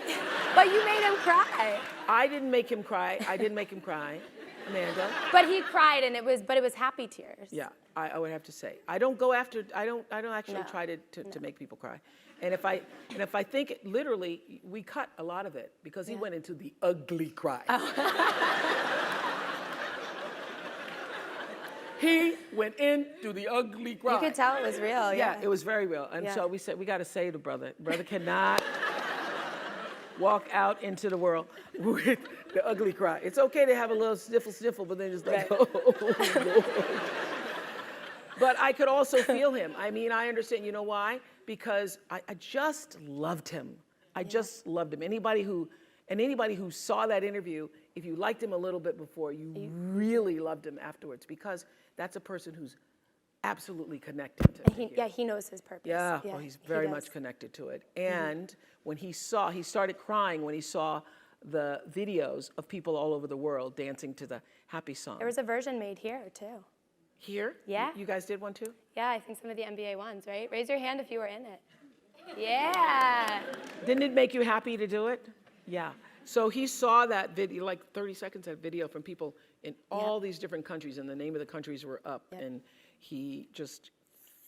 But you made him cry. I didn't make him cry. I didn't make him cry, Amanda. But he cried, and it was happy tears. Yeah, I would have to say. I don't go after, I don't actually No. try to make people cry. And if I think it, literally, we cut a lot of it because he went into the ugly cry. He went into the ugly cry. You could tell it was real. Yeah, it was very real. And so we said, we got to save the brother. Brother cannot walk out into the world with the ugly cry. It's okay to have a little sniffle, but then just like, oh, Lord. But I could also feel him. I mean, I understand. You know why? Because I just loved him. I just loved him. Anybody who saw that interview, if you liked him a little bit before, you really loved him afterwards, because that's a person who's absolutely connected to it. He knows his purpose. Yeah, well, he's very much connected to it. And when he started crying when he saw the videos of people all over the world dancing to the happy song. There was a version made here, too. Here? Yeah. You guys did one too? Yeah, I think some of the NBA ones, right? Raise your hand if you were in it. Yeah. Didn't it make you happy to do it? Yeah. So he saw that video, like 30 seconds of video from people in all these different countries, and the name of the countries were up. And he just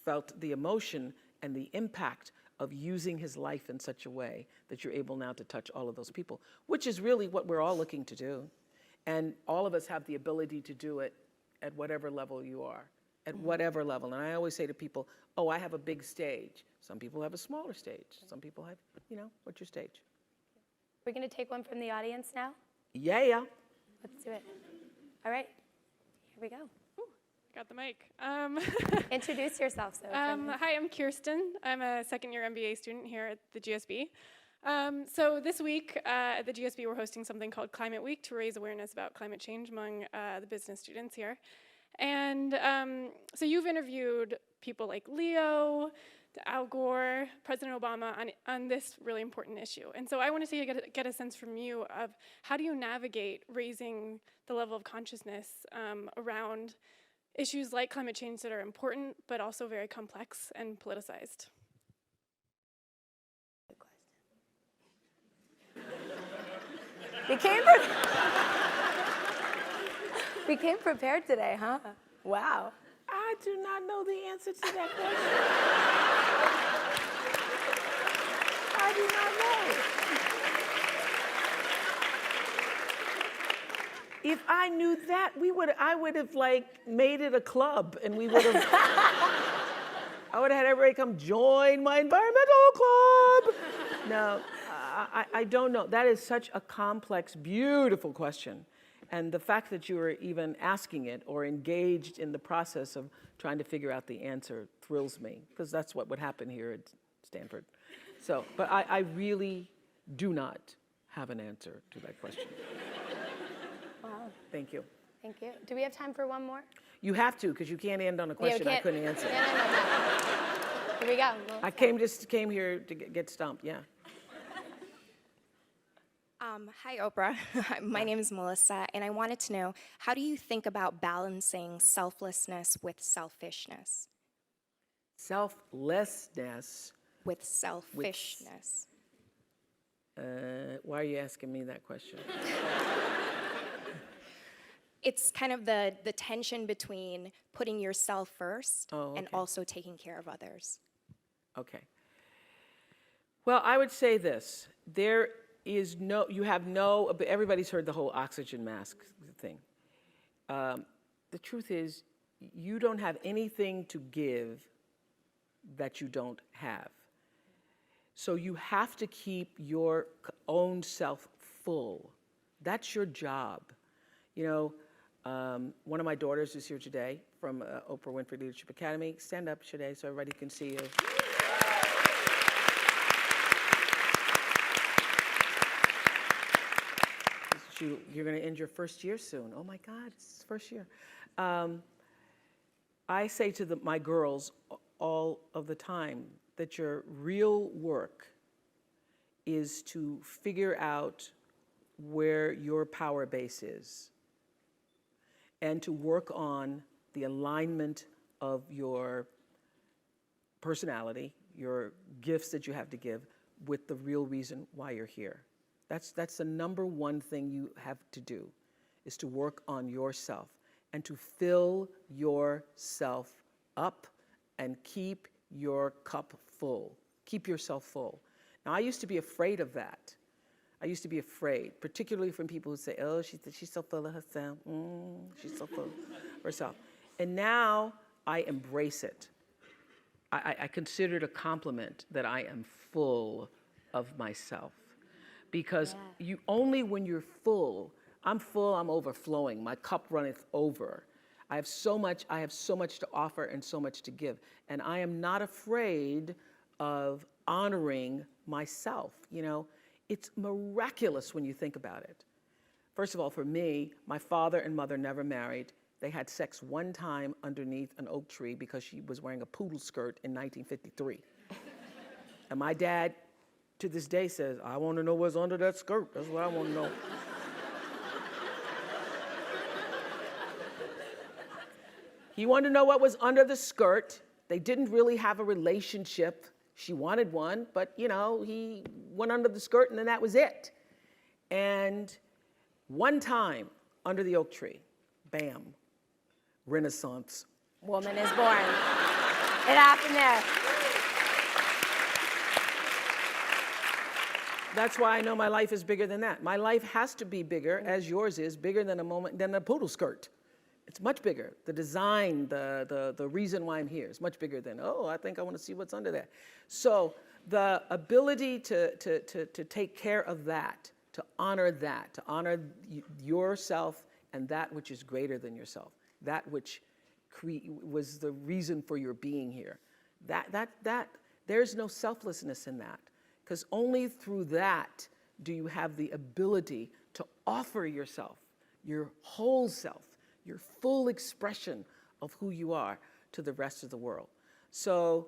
felt the emotion and the impact of using his life in such a way that you're able now to touch all of those people, which is really what we're all looking to do. And all of us have the ability to do it at whatever level you are, at whatever level. And I always say to people, oh, I have a big stage. Some people have a smaller stage. Some people have, you know, what's your stage? We're going to take one from the audience now. Yeah. Let's do it. All right. Here we go. Got the mic. Introduce yourself. Hi, I'm Kirsten. I'm a second-year MBA student here at the GSB. So this week at the GSB, we're hosting something called Climate Week to raise awareness about climate change among the business students here. And so you've interviewed people like Leo, Al Gore, President Obama on this really important issue. And so I wanted to get a sense from you of how do you navigate raising the level of consciousness around issues like climate change that are important, but also very complex and politicized. We came prepared today, huh? Wow. I do not know the answer to that question. I do not know. If I knew that, I would have like made it a club, and we would have. I would have had everybody come join my environmental club. No, I don't know. That is such a complex, beautiful question. And the fact that you were even asking it or engaged in the process of trying to figure out the answer thrills me, because that's what would happen here at Stanford. So, but I really do not have an answer to that question. Wow. Thank you. Thank you. Do we have time for one more? You have to, because you can't end on a question I couldn't answer. No. Here we go. I came here to get stumped, yeah. Hi, Oprah. My name is Melissa, and I wanted to know, how do you think about balancing selflessness with selfishness? Selflessness. With selfishness. Why are you asking me that question? It's kind of the tension between putting yourself first and also taking care of others. Okay. Well, I would say this. Everybody's heard the whole oxygen mask thing. The truth is, you don't have anything to give that you don't have. So you have to keep your own self full. That's your job. You know, one of my daughters is here today from Oprah Winfrey Leadership Academy. Stand up today so everybody can see you. You're going to end your first year soon. Oh my God, it's first year. I say to my girls all of the time that your real work is to figure out where your power base is and to work on the alignment of your personality, your gifts that you have to give, with the real reason why you're here. That's the number one thing you have to do, is to work on yourself and to fill yourself up and keep your cup full. Keep yourself full. Now, I used to be afraid of that. I used to be afraid, particularly from people who say, oh, she's so full of herself. She's so full of herself. And now I embrace it. I consider it a compliment that I am full of myself. Because you only when you're full, I'm overflowing, my cup runneth over. I have so much to offer and so much to give. And I am not afraid of honoring myself. You know, it's miraculous when you think about it. First of all, for me, my father and mother never married. They had sex one time underneath an oak tree because she was wearing a poodle skirt in 1953. And my dad, to this day, says, I want to know what's under that skirt. That's what I want to know. He wanted to know what was under the skirt. They didn't really have a relationship. She wanted one, but, you know, he went under the skirt and then that was it. And one time under the oak tree, bam, Renaissance. Woman is born. It happened there. That's why I know my life is bigger than that. My life has to be bigger, as yours is, bigger than a poodle skirt. It's much bigger. The design, the reason why I'm here is much bigger than, oh, I think I want to see what's under there. So the ability to take care of that, to honor yourself and that which is greater than yourself, that which was the reason for your being here. There's no selflessness in that, because only through that do you have the ability to offer yourself, your whole self, your full expression of who you are to the rest of the world. So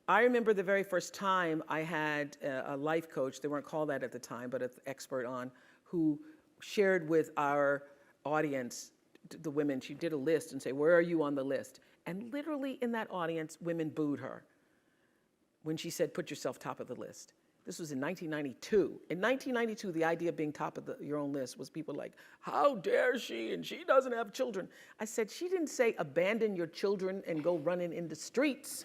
I remember the very first time I had a life coach, they weren't called that at the time, but an expert on, who shared with our audience, the women, she did a list and say, where are you on the list? And literally in that audience, women booed her when she said, put yourself top of the list. This was in 1992. In 1992, the idea of being top of your own list was people like, how dare she, and she doesn't have children. I said, she didn't say abandon your children and go running in the streets.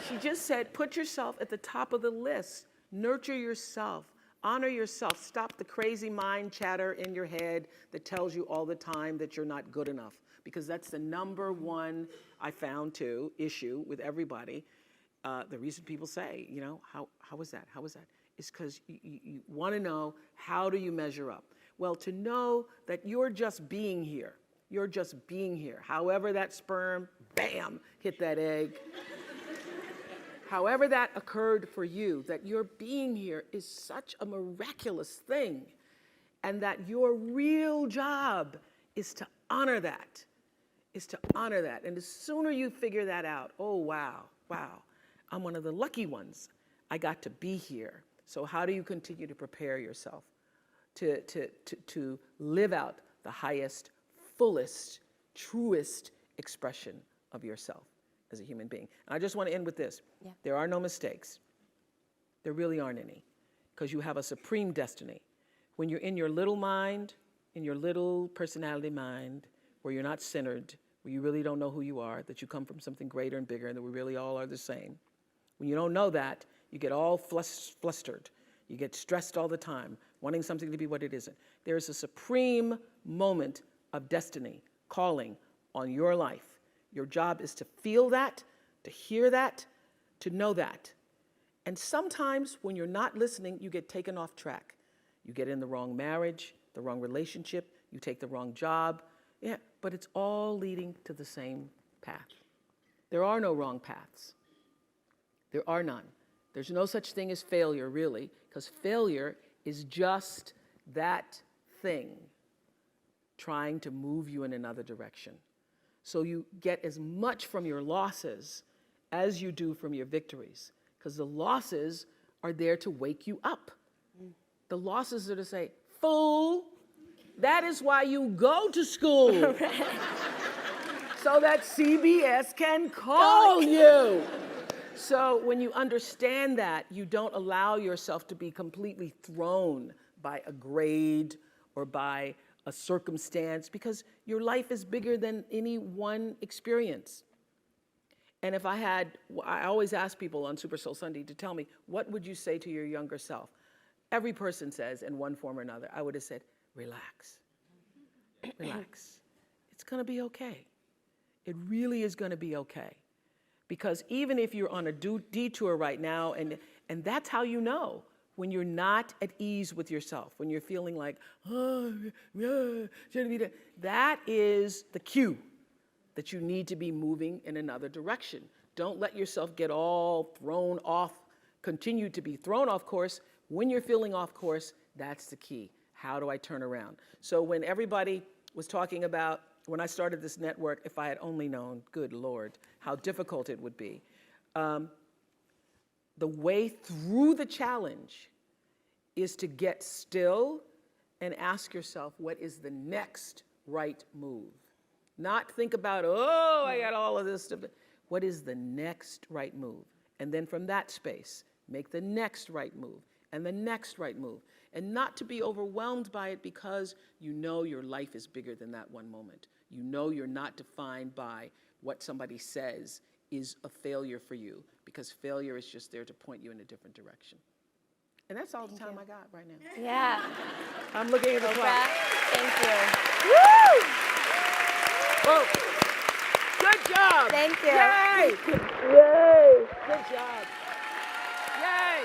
She just said, put yourself at the top of the list. Nurture yourself. Honor yourself. Stop the crazy mind chatter in your head that tells you all the time that you're not good enough. Because that's the number one, I found too, issue with everybody. The reason people say, you know, how was that? How was that? Is because you want to know, how do you measure up? Well, to know that you're just being here. You're just being here. However that sperm, bam, hit that egg. However that occurred for you, that your being here is such a miraculous thing. And that your real job is to honor that. Is to honor that. And the sooner you figure that out, oh, wow, I'm one of the lucky ones. I got to be here. So how do you continue to prepare yourself to live out the highest, fullest, truest expression of yourself as a human being? And I just want to end with this. Yeah. There are no mistakes. There really aren't any, because you have a supreme destiny. When you're in your little mind, in your little personality mind, where you're not centered, where you really don't know who you are, that you come from something greater and bigger, and that we really all are the same. When you don't know that, you get all flustered. You get stressed all the time, wanting something to be what it isn't. There is a supreme moment of destiny calling on your life. Your job is to feel that, to hear that, to know that. And sometimes when you're not listening, you get taken off track. You get in the wrong marriage, the wrong relationship, you take the wrong job. Yeah, but it's all leading to the same path. There are no wrong paths. There are none. There's no such thing as failure, really, because failure is just that thing trying to move you in another direction. So you get as much from your losses as you do from your victories, because the losses are there to wake you up. The losses are to say, fool, that is why you go to school. So that CBS can call you. So when you understand that, you don't allow yourself to be completely thrown by a grade or by a circumstance, because your life is bigger than any one experience. And if I always ask people on Super Soul Sunday to tell me, what would you say to your younger self? Every person says in one form or another, I would have said, relax, relax. It's gonna be okay. It really is gonna be okay. Because even if you're on a detour right now, and that's how you know, when you're not at ease with yourself, when you're feeling like, oh, yeah, shouldn't be that is the cue that you need to be moving in another direction. Don't let yourself get all thrown off, continue to be thrown off course. When you're feeling off course, that's the key. How do I turn around? So when everybody was talking about, when I started this network, if I had only known, good Lord, how difficult it would be. The way through the challenge is to get still and ask yourself, what is the next right move? Not think about, oh, I got all of this stuff. What is the next right move? And then from that space, make the next right move and the next right move. And not to be overwhelmed by it, because you know your life is bigger than that one moment. You know you're not defined by what somebody says is a failure for you, because failure is just there to point you in a different direction. And that's all the time I got right now. Yeah. I'm looking at the clock. Thank you. Woo! Whoa. Good job. Thank you. Yay! Yay! Good job. Yay!